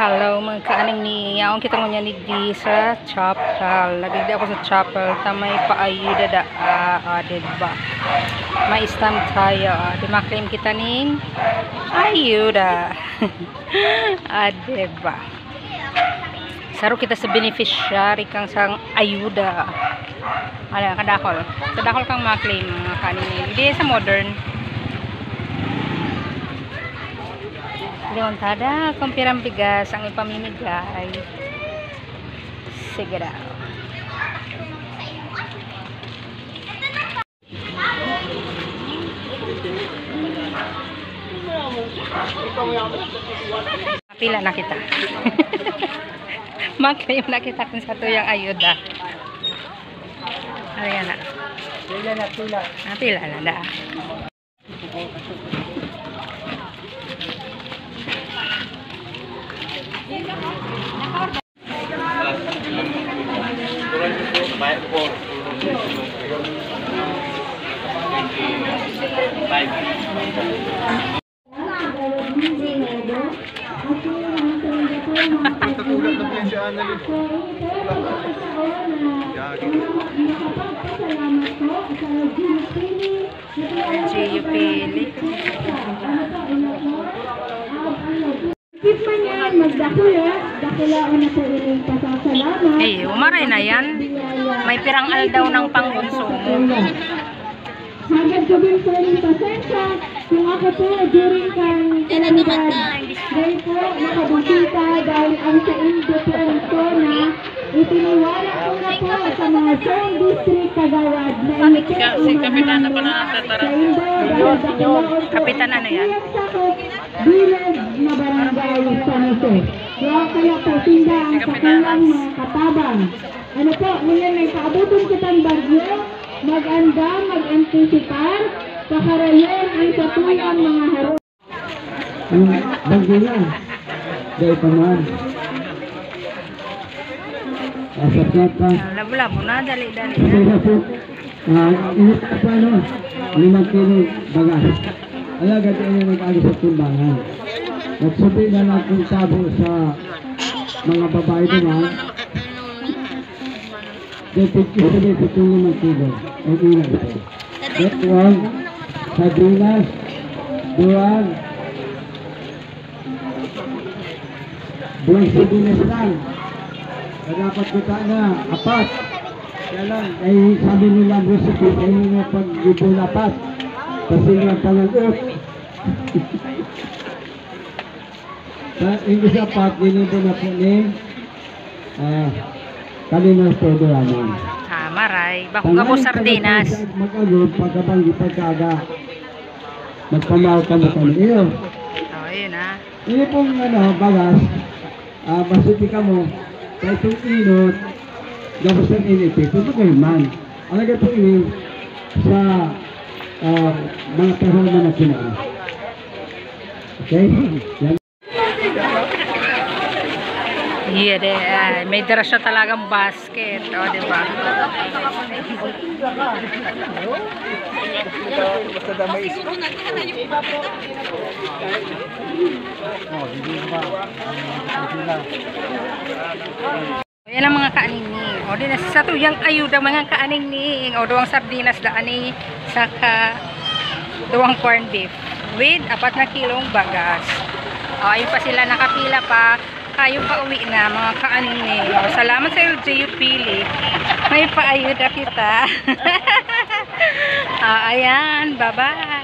Hello mga kaaning ni yaong kita mo niya di sa chapel. Nagigdi ako sa chapel tamay paayuda da diba? May stand tayo. Di maklaim kita ning ayuda. Diba? Saro kita sa beneficiary kang sang ayuda. Ala kadakol. Kadakol kang maklaim mga kaaning ni. Di sa modern. Tada, kung pirang bigas ang ipamimigay. Sige daw. Pila na kita. Magkayong na kita kung sa tuyang ayuda. Ayan na. Pila na, pila. Pila na da. Umaray na yan. May pirang aldaw ng pangkonsumo. Hanggang gawin po rin pasensya kung ako po during kang kalanggan. Dahil po nakabusita dahil ang sa independent po na itiniwala ko na po sa mga zone district kagawad na ito Si Kapitan na pala sa Indo. Kapitan ano yan? Bilag na barangay sa nito. Kaya po tinda ang kapilang mga katabang. Ano po, ngayon may paabutin kitang bagyo. Mag-anda, mag-anticipar, pakarayon ang katuyang mga haro. Yung bagyo yan, dahil paman. Asap pa. Labo-labo na, dali-dali Kasi na. na po, init ka pa no, 5 kilo bagas. Alagad yan yung nag-alis sa timbangan. Nagsabi na lang kung sabo sa mga babae naman. Dapat isabi sa 5 kilo. Ang ilan ito. That one, sardinas, duwan. Duwan sardinas lang. Dapat kita na, 4. Kaya lang, ay sabi nila recipe, ay nga pag-ibon 4. Kasi nga panag-ut. Sa English 4, ginibon na po ni Kalinas todo naman. Maray. Bakong gabo sardinas. Mag-agod, pagkabanggi, pagkaga. Magpamaw ka mo kami. Iyo. Yun ha. Iyo pong bagas, masuti ka mo, kahit yung inot, gabos ng inipit, ito kayo man. Ang lagay po ini sa mga perong na nakinaan. Okay? Yan. Iya deh, may dara siya talagang basket. O, diba? Basta damay isko. Yan ang mga kaaningning. O, din sa tuyang ayuda mga kaaningning. O, duwang sardinas daani saka duwang corned beef with 4 na kilong bagas. O, ayun pa sila nakapila pa. Kayo pa uwi na mga kaaningning. O, salamat sa LGU Pili. May paayuda kita. Ayan, bye-bye.